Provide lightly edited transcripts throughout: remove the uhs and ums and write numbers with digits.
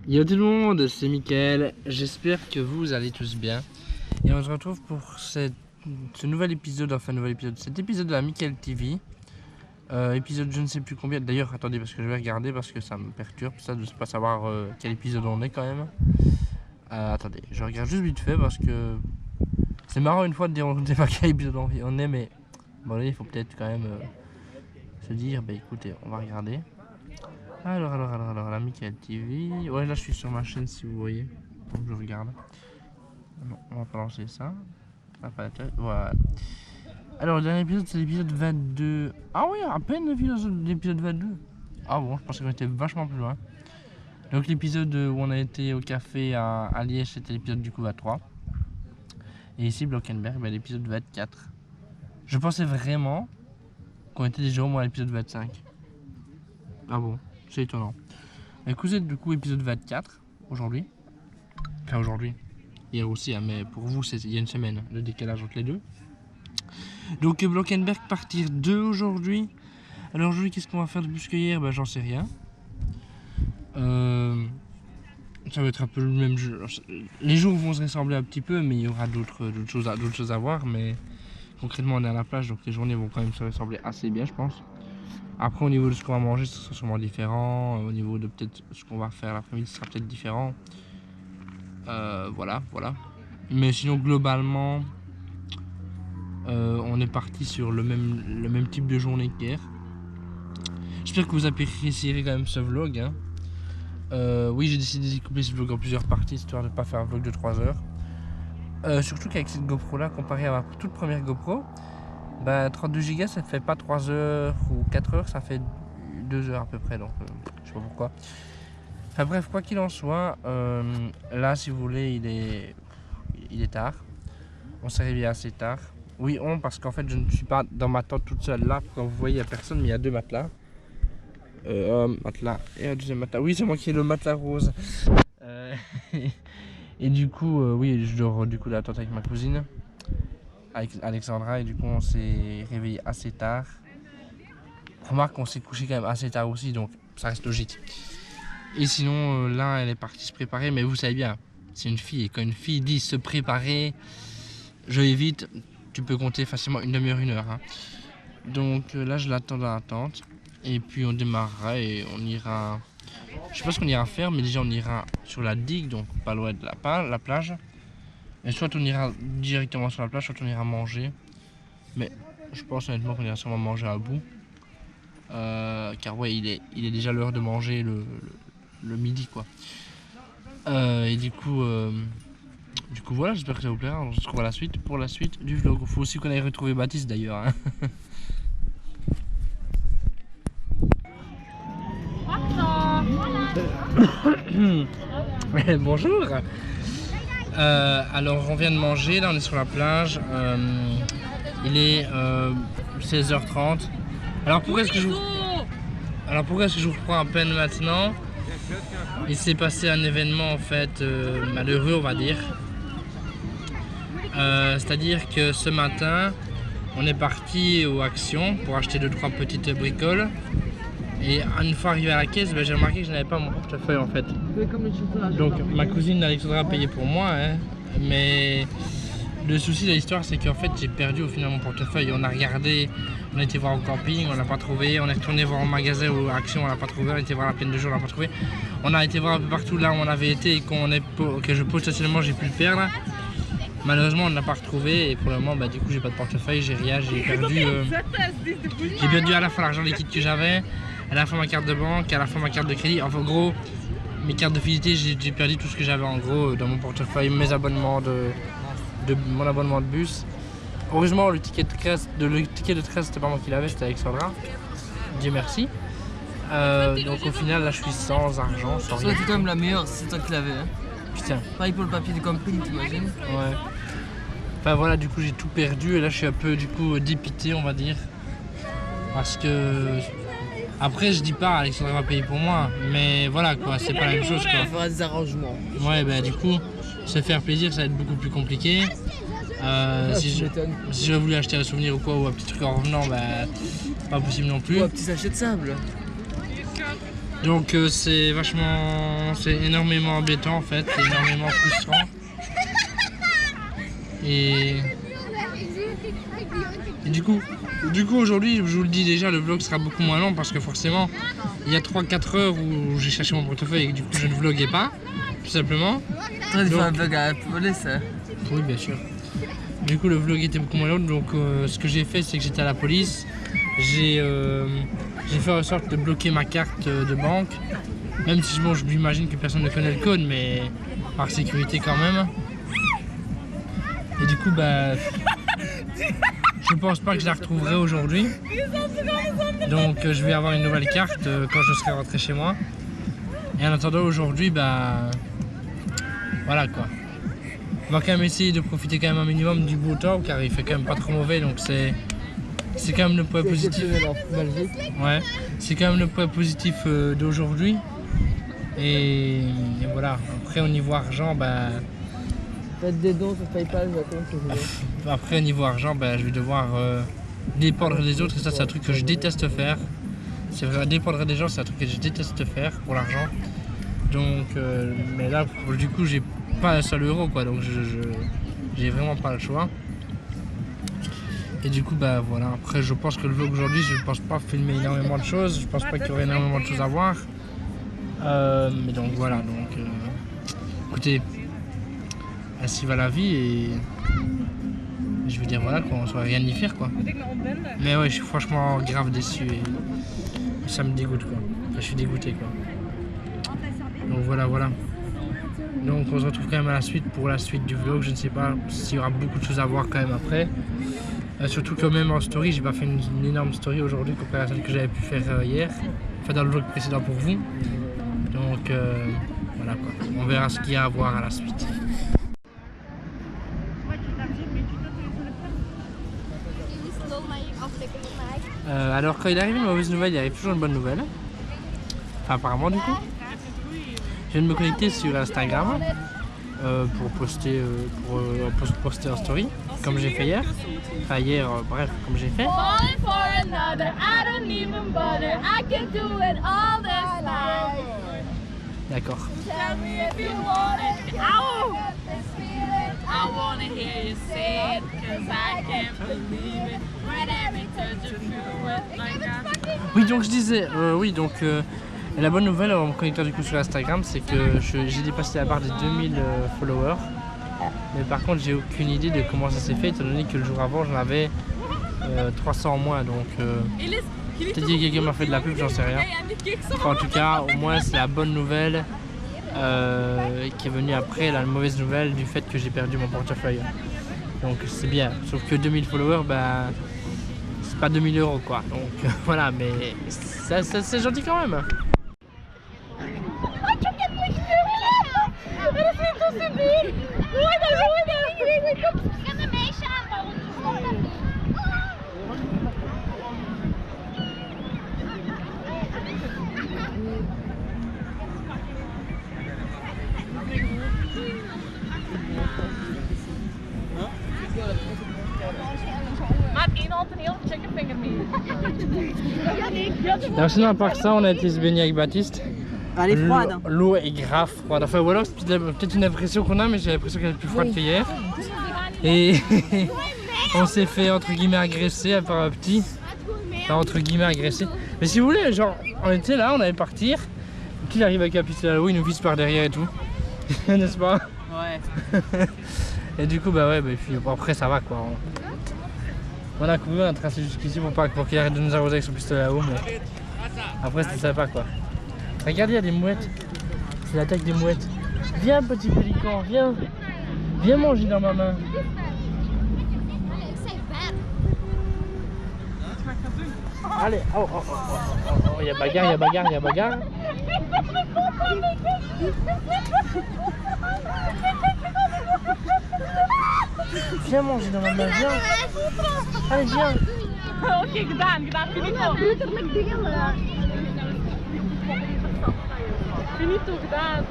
Yo tout le monde, c'est Mickaël, j'espère que vous allez tous bien. Et on se retrouve pour ce nouvel épisode, cet épisode de la Mickaël TV. Épisode je ne sais plus combien, d'ailleurs attendez parce que je vais regarder parce que ça me perturbe ça de ne pas savoir quel épisode on est quand même. Attendez, je regarde juste vite fait parce que c'est marrant une fois de dire on ne sait pas quel épisode on est, mais bon là il faut peut-être quand même se dire, bah écoutez, on va regarder. Alors, la Mickaël TV. Ouais, là je suis sur ma chaîne si vous voyez. Donc je regarde. Non, on va pas lancer ça. Voilà. Alors, le dernier épisode, c'est l'épisode 22. Ah oui, à peine l'épisode 22. Ah bon, je pensais qu'on était vachement plus loin. Donc, l'épisode où on a été au café à Liège, c'était l'épisode du coup 23. Et ici, Blankenberg, bah, l'épisode 24. Je pensais vraiment qu'on était déjà au moins à l'épisode 25. Ah bon, c'est étonnant. Écoutez, du coup, épisode 24, aujourd'hui. Enfin, aujourd'hui. Hier aussi, hein, mais pour vous, il y a une semaine, le décalage entre les deux. Donc, Blankenberg partir 2 aujourd'hui. Alors, aujourd'hui, qu'est-ce qu'on va faire de plus que hier? J'en sais rien. Ça va être un peu le même jeu. Les jours vont se ressembler un petit peu, mais il y aura d'autres choses à voir. Mais concrètement, on est à la plage, donc les journées vont quand même se ressembler assez bien, je pense. Après, au niveau de ce qu'on va manger, ce sera sûrement différent. Au niveau de peut-être ce qu'on va faire l'après-midi, ce sera peut-être différent. Voilà. Mais sinon, globalement, on est parti sur le même type de journée qu'hier. J'espère que vous apprécierez quand même ce vlog. Hein. Oui, j'ai décidé de découper ce vlog en plusieurs parties, histoire de ne pas faire un vlog de 3 heures. Surtout qu'avec cette GoPro là, comparé à ma toute première GoPro, 32 Go ça ne fait pas 3 heures ou 4 heures, ça fait 2 heures à peu près, donc je sais pas pourquoi. Enfin bref, quoi qu'il en soit, là si vous voulez il est tard, on s'est réveillé assez tard. Oui, parce qu'en fait je ne suis pas dans ma tente toute seule là, comme vous voyez il n'y a personne, mais il y a 2 matelas. Un matelas et un deuxième matelas, oui c'est moi qui ai le matelas rose. Et du coup, oui je dors du coup dans la tente avec ma cousine. Avec Alexandra, et du coup on s'est réveillé assez tard. Remarque qu'on s'est couché quand même assez tard aussi, donc ça reste logique. Et sinon là elle est partie se préparer, mais vous savez bien, c'est une fille, et quand une fille dit se préparer, je vais vite, tu peux compter facilement une demi-heure, 1 heure. Hein. Donc là je l'attends dans la tente, et puis on démarrera et on ira, je sais pas ce qu'on ira faire, mais déjà on ira sur la digue, donc pas loin de la plage. Et soit on ira directement sur la plage, soit on ira manger. Mais je pense honnêtement qu'on ira sûrement manger à bout. Car ouais, il est déjà l'heure de manger le midi quoi. Et du coup voilà, j'espère que ça vous plaira. On se retrouve à la suite pour la suite du vlog. Il faut aussi qu'on aille retrouver Baptiste d'ailleurs. Hein. Bonjour. Alors on vient de manger, là on est sur la plage, il est 16h30. Alors pourquoi est-ce que je vous reprends à peine maintenant? Il s'est passé un événement en fait malheureux on va dire. C'est-à-dire que ce matin on est parti aux Actions pour acheter 2-3 petites bricoles. Et une fois arrivé à la caisse, j'ai remarqué que je n'avais pas mon portefeuille en fait. Donc ma cousine Alexandra a payé pour moi, hein, mais le souci de l'histoire c'est qu'en fait j'ai perdu au final mon portefeuille. On a regardé, on a été voir au camping, on l'a pas trouvé, on est retourné voir au magasin ou à Action, on l'a pas trouvé, on a été voir la plaine de jour, on l'a pas trouvé. On a été voir un peu partout là où on avait été et que je pose stationnement, j'ai pu le perdre. Malheureusement on ne l'a pas retrouvé et pour le moment du coup j'ai pas de portefeuille, j'ai rien, j'ai perdu à la fois l'argent liquide que j'avais, à la fois ma carte de banque, à la fois ma carte de crédit, enfin en gros mes cartes de fidélité, j'ai perdu tout ce que j'avais en gros dans mon portefeuille, mes abonnements mon abonnement de bus. Heureusement le ticket de train c'était pas moi qui l'avais, c'était Alexandra, Dieu merci. Donc au final là je suis sans argent, sans rien. C'est quand même la meilleure, c'est toi qui l'avais. Hein. Putain. Pareil pour le papier de camping, t'imagines? Ouais. Enfin voilà, du coup j'ai tout perdu et là je suis un peu du coup dépité on va dire. Parce que après je dis pas Alexandra va payer pour moi, mais voilà quoi, c'est pas la même chose quoi. On fera des arrangements. Ouais du coup se faire plaisir ça va être beaucoup plus compliqué. Si j'avais voulu acheter un souvenir ou quoi ou un petit truc en revenant, pas possible non plus. Ou un petit sachet de sable. Donc c'est énormément embêtant en fait, c'est énormément frustrant. Et du coup aujourd'hui, je vous le dis déjà, le vlog sera beaucoup moins long parce que forcément, il y a 3-4 heures où j'ai cherché mon portefeuille et que du coup je ne vloguais pas, tout simplement. Toi, tu fais un vlog à la police, hein? Oui, bien sûr. Du coup, le vlog était beaucoup moins long, donc ce que j'ai fait, c'est que j'étais à la police. J'ai fait en sorte de bloquer ma carte de banque, même si bon, je m'imagine que personne ne connaît le code, mais par sécurité quand même. Et du coup, bah, je pense pas que je la retrouverai aujourd'hui. Donc, je vais avoir une nouvelle carte quand je serai rentré chez moi. Et en attendant, aujourd'hui, bah, voilà quoi. On va quand même essayer de profiter quand même un minimum du beau temps, car il fait quand même pas trop mauvais, donc c'est quand même le point positif. Ouais, c'est quand même le point positif d'aujourd'hui. Et voilà, après au niveau argent, bah... Faites des dons sur PayPal, j'attends. Après au niveau argent, bah, je vais devoir dépendre des autres, et ça c'est un truc que je déteste faire. C'est vrai, dépendre des gens, c'est un truc que je déteste faire pour l'argent. Donc, mais là, du coup, j'ai pas un seul euro, quoi, donc j'ai vraiment pas le choix. Et du coup, bah voilà, après je pense que le vlog aujourd'hui, je pense pas filmer énormément de choses, je pense pas qu'il y aurait énormément de choses à voir. Mais donc voilà, donc écoutez, ainsi va la vie et je veux dire voilà quoi, on ne saurait rien y faire quoi. Mais ouais, je suis franchement grave déçu et ça me dégoûte quoi, je suis dégoûté quoi. Donc voilà. Donc on se retrouve quand même à la suite pour la suite du vlog, je ne sais pas s'il y aura beaucoup de choses à voir quand même après. Surtout que même en story, j'ai pas fait une énorme story aujourd'hui comparé à celle que j'avais pu faire hier, enfin dans le vlog précédent pour vous. Donc voilà quoi, on verra ce qu'il y a à voir à la suite. Alors quand il arrive une mauvaise nouvelle, il arrive toujours une bonne nouvelle. Enfin apparemment du coup. Je viens de me connecter sur Instagram pour poster en story, comme j'ai fait hier. Enfin hier, bref, comme j'ai fait. D'accord. Oui, donc je disais, la bonne nouvelle en me connectant du coup sur Instagram, c'est que j'ai dépassé la barre des 2000 followers. Mais par contre, j'ai aucune idée de comment ça s'est fait, étant donné que le jour avant, j'en avais 300 en moins. Donc, peut-être que quelqu'un m'a fait de la pub, j'en sais rien. Enfin, en tout cas, au moins, c'est la bonne nouvelle qui est venue après la mauvaise nouvelle du fait que j'ai perdu mon portefeuille. Donc, c'est bien. Sauf que 2000 followers, bah, c'est pas 2000 euros quoi. Donc, voilà, mais c'est gentil quand même. Alors sinon à part ça, on a été se baigner avec Baptiste. Elle est froide. L'eau est grave froide. Enfin ou alors c'est peut-être une impression qu'on a, mais j'ai l'impression qu'elle est plus froide qu'hier. Et on s'est fait entre guillemets agresser par un petit. Enfin entre guillemets agresser. Mais si vous voulez, genre on était là, on allait partir. Puis il arrive avec un pistolet à l'eau, il nous vise par derrière et tout. N'est-ce pas? Ouais. Et du coup bah ouais, bah, puis, bon, après ça va quoi. On a couru, on a tracé jusqu'ici pour qu'il arrête de nous arroser avec son pistolet à eau, mais après c'était sympa quoi. Regardez, il y a des mouettes. C'est l'attaque des mouettes. Viens petit pélican, viens. Viens manger dans ma main. Allez, oh, il y a bagarre. Viens manger dans ma main, viens. Allez, viens. Oké, gedaan, finito. Finito, gedaan.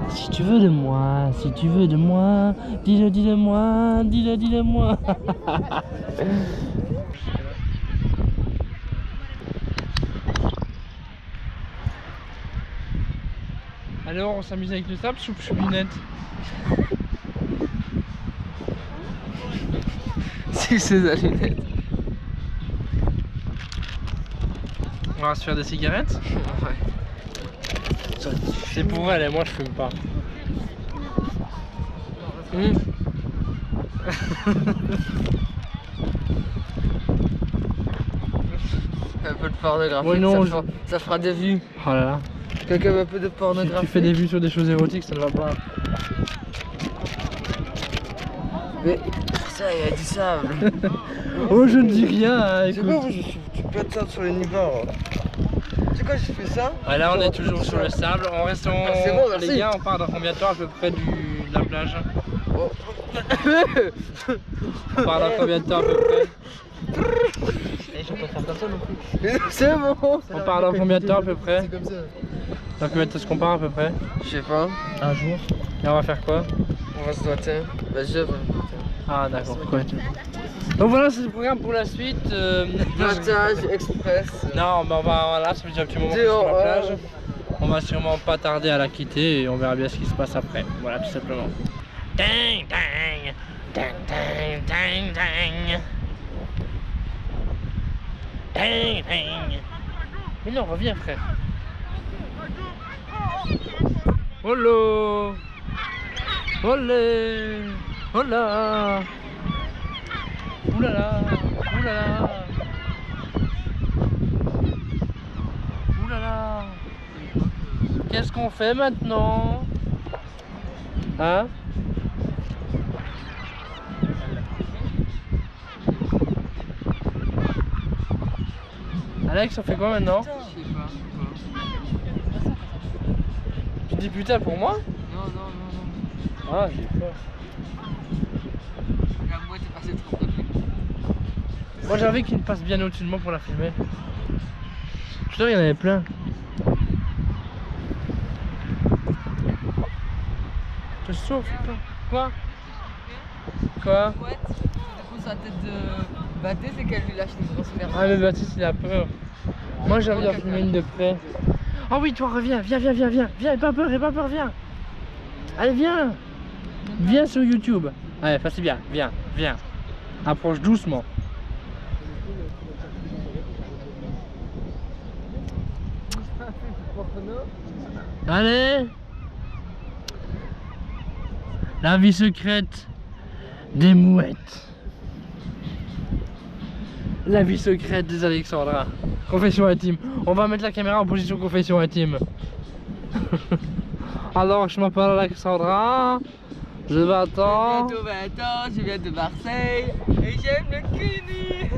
Si tu veux de moi, si tu veux de moi, dis-le, dis-le moi, dis-le, dis-le moi. Alors on s'amuse avec le sable, choup choupinette. C'est ses allumettes. On va se faire des cigarettes. Ouais. C'est pour elle et moi je fume pas. Un peu de pornographie, Ouais, non, ça fera des vues. Oh là là. Quelqu'un veut un peu de Si pornographie. tu fais des vues sur des choses érotiques, ça ne va pas. Mais ça, il y a du sable. Oh je ne dis rien, hein, C'est écoute. quoi, tu pètes ça sur les niveaux. Tu sais quoi, j'ai fait ça. Ah, là on est toujours sur le sable, on reste en... C'est bon, merci. Les gars, on part dans combien de temps à peu près de la plage? Oh. On part dans combien de temps à peu près? Je vais pas faire comme ça non plus. C'est bon. On part dans combien de temps à peu près? C'est comme ça. Dans combien de temps est-ce qu'on part à peu près? Je sais pas. Un jour. Et on va faire quoi? On va se doiter. Bah je vais me doiter. Ah d'accord, quoi. Donc voilà, c'est le programme pour la suite. Matage express. Non, mais on va là, ça fait déjà un petit moment qu'on est sur la plage. On va sûrement pas tarder à la quitter et on verra bien ce qui se passe après. Voilà, tout simplement. Ding, ding, ding, ding, ding, ding. Ding, ding. Mais non, reviens frère. Holo. Olé. Hola. Oulala. Oulala. Oulala. Qu'est-ce qu'on fait maintenant? Hein? Alex, on fait quoi maintenant? Je sais pas. Tu dis putain pour moi? Non, non, non, non. Ah, j'ai peur. La mouette est passée trop près de lui. Moi j'avais qu'il passe bien au-dessus de moi pour la filmer. Putain, il y en avait plein. Je souffle. Quoi? Quoi? Mouette, du coup sa tête de Baptiste, c'est qu'elle lui lâche une grosse merde. Ah mais Baptiste il a peur. Moi j'ai envie d'en filmer une de près. Oh oui, toi reviens, viens, viens, viens, viens, viens, aie pas peur, viens. Allez viens. Viens sur YouTube. Allez, c'est bien, viens, viens. Approche doucement. Allez. La vie secrète des mouettes. La vie secrète des Alexandra. Confession intime. On va mettre la caméra en position confession intime. Alors, je m'appelle Alexandra. Je m'attends. J'ai bientôt 20 ans, je viens de Marseille et j'aime le cuni.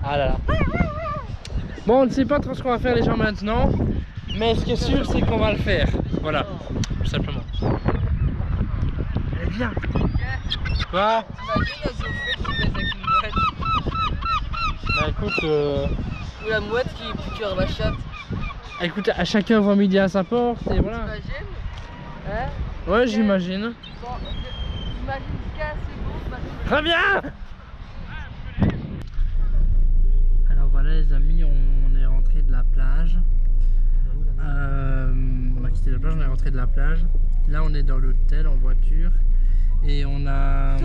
Ah là là. Bon, on ne sait pas trop ce qu'on va faire les gens maintenant. Mais ce qui est sûr, c'est qu'on va le faire. Voilà, tout simplement. Allez, viens. Quoi? T'imagines un zoophyte qui baise avec une mouette? Bah écoute, Ou la mouette qui piqûre la chatte? écoute, à chacun voit midi à sa porte et voilà. T'imagines? Hein? Ouais, j'imagine. Bon, imagine qu'un c'est bon, Reviens! Alors voilà les amis, on est rentré de la plage. On a quitté la plage, on est rentré de la plage. Là on est dans l'hôtel en voiture. Et on a...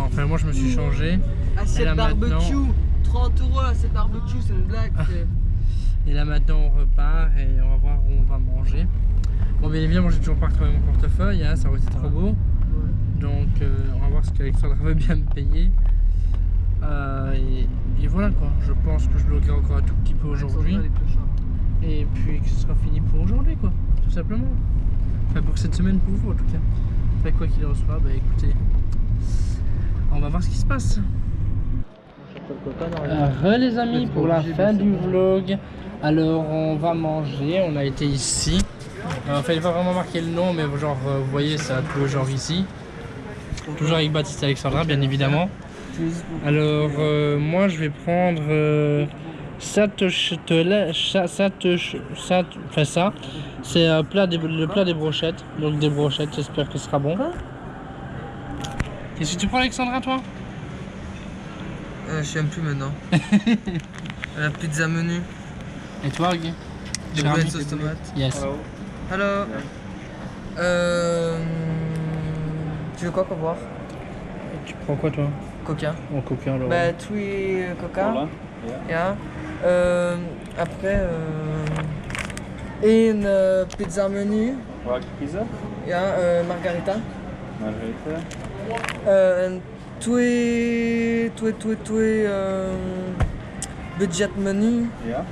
Enfin moi je me suis changé. Assiette Et là, barbecue, maintenant- 30 € l'assiette barbecue, c'est une blague. Et là maintenant on repart et on va voir où on va manger. Bon bien évidemment j'ai toujours pas retrouvé mon portefeuille, hein, ça aurait été trop beau. Donc on va voir ce qu'Alexandra veut bien me payer. Et voilà quoi, je pense que je bloquerai encore un tout petit peu aujourd'hui. Et puis que ce sera fini pour aujourd'hui quoi, tout simplement. Enfin pour cette semaine pour vous en tout cas. Enfin quoi qu'il en soit, bah écoutez, on va voir ce qui se passe. Les amis, pour la fin du vlog, alors on va manger, on a été ici. Enfin il va pas vraiment marquer le nom mais genre vous voyez ça tout genre ici. Toujours avec Baptiste et Alexandra bien évidemment. Alors moi je vais prendre ça, enfin ça, c'est le plat des brochettes. Donc des brochettes, j'espère que ce sera bon. Qu'est-ce que tu prends, Alexandra, toi? Je sais même plus maintenant. La pizza menu. Et toi, Guy? Des boulettes sauce tomate. Yes. Hello. Tu veux quoi pour boire? Tu prends quoi, toi? Coca. En coca, alors. Bah, three coca. Yeah. Après, une pizza menu. Pizza? Yeah, margarita. Margarita. And twee budget menu. Ja.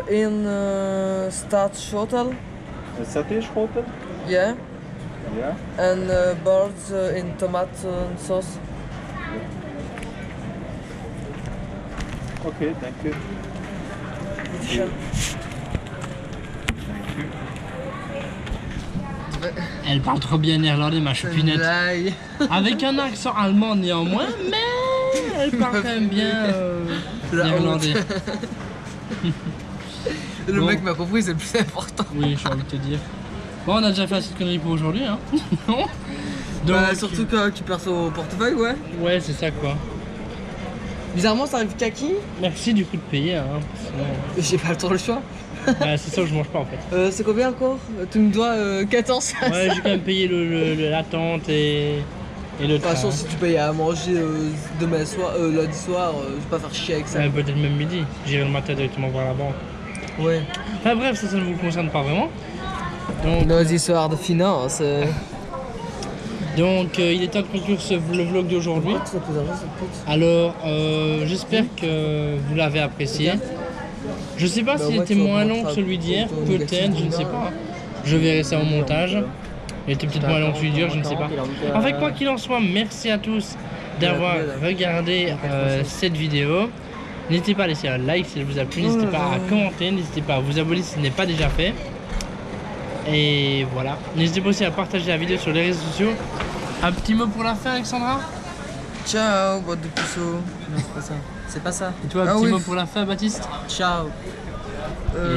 In staatshotel. Satéschotel? Yeah. Ja. And birds in tomatensaus. Oké, dank u. Bitteschön. Elle parle trop bien néerlandais, ma choupinette. Blague. Avec un accent allemand néanmoins, mais elle parle quand même bien La néerlandais. Le Bon. mec m'a compris, c'est le plus important. Oui, j'ai envie de te dire. Bon, on a déjà fait assez de conneries pour aujourd'hui, hein. Non. Donc, Bah, surtout que tu perds au portefeuille, ouais. ouais, c'est ça quoi. Bizarrement, ça arrive kaki. Merci du coup de payer, hein. Sinon, J'ai pas le choix. bah, c'est ça que je mange pas en fait. C'est combien encore? Tu me dois 14. Ouais, j'ai quand même payé l'attente et le De toute train. façon, si tu payes à manger demain soir, lundi soir, je vais pas faire chier avec ça. Ouais, peut-être même midi. J'irai le matin directement voir la banque. Ouais. Enfin bref, ça ne vous concerne pas vraiment. Donc, Nos histoires de finance. il est temps de conclure le vlog d'aujourd'hui. Alors, j'espère que vous l'avez apprécié. Je sais pas s'il était moins long que celui d'hier, peut-être, je ne sais pas. Je verrai ça au montage. Il était peut-être moins long que celui d'hier, je ne sais pas. En fait, quoi qu'il en soit, merci à tous d'avoir regardé cette vidéo. N'hésitez pas à laisser un like si elle vous a plu, n'hésitez pas à commenter, n'hésitez pas à vous abonner si ce n'est pas déjà fait. Et voilà. N'hésitez pas aussi à partager la vidéo sur les réseaux sociaux. Un petit mot pour la fin, Alexandra? Ciao, boîte de puceau. Non, c'est pas ça. C'est pas ça. Et toi, un petit mot pour la fin, Baptiste? Ciao.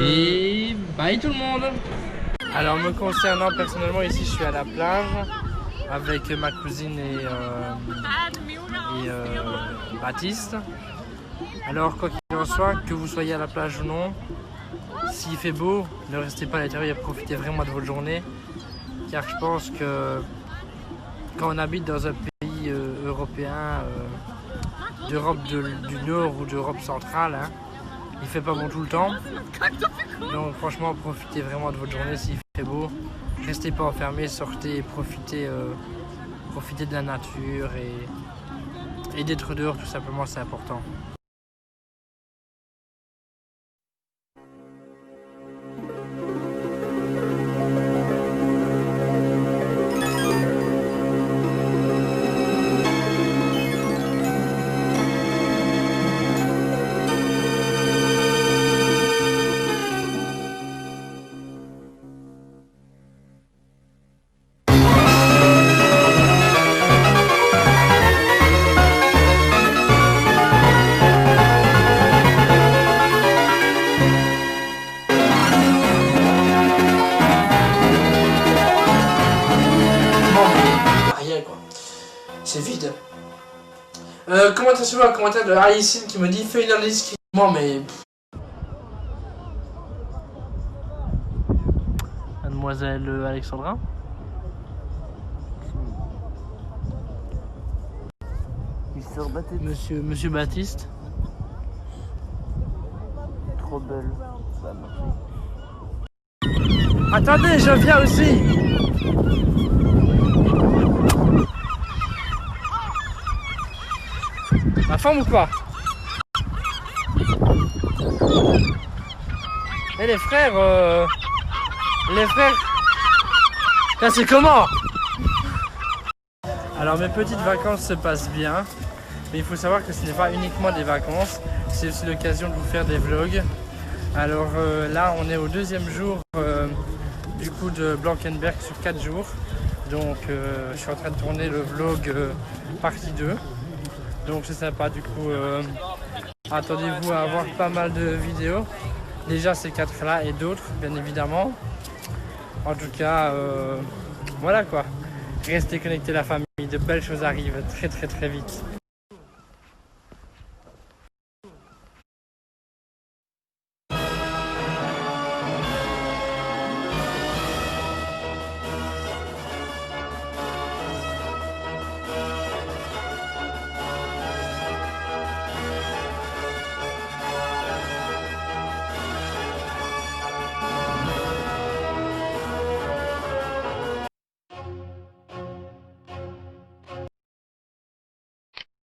Et bye tout le monde. Alors me concernant personnellement, ici je suis à la plage avec ma cousine et Baptiste. Alors quoi qu'il en soit, que vous soyez à la plage ou non, s'il fait beau, ne restez pas à l'intérieur et profitez vraiment de votre journée. Car je pense que quand on habite dans un pays européen, d'Europe du Nord ou d'Europe centrale, hein, il fait pas bon tout le temps. Donc franchement, profitez vraiment de votre journée s'il fait beau. Restez pas enfermés, sortez, profitez de la nature et d'être dehors tout simplement, c'est important. C'est vide. Commentation, un commentaire de Alicine qui me dit fais une analyse critiquement, mais. Mademoiselle Alexandra. Monsieur Baptiste. Trop belle. Attendez, je viens aussi. Ma femme ou quoi? Et les frères, là c'est comment? Alors mes petites vacances se passent bien, mais il faut savoir que ce n'est pas uniquement des vacances, c'est aussi l'occasion de vous faire des vlogs. Alors là on est au deuxième jour du coup de Blankenberg sur 4 jours. Donc je suis en train de tourner le vlog partie 2. Donc c'est sympa du coup, Attendez-vous à avoir pas mal de vidéos. Déjà ces 4 là et d'autres bien évidemment. En tout cas, voilà quoi. Restez connectés la famille, de belles choses arrivent très vite.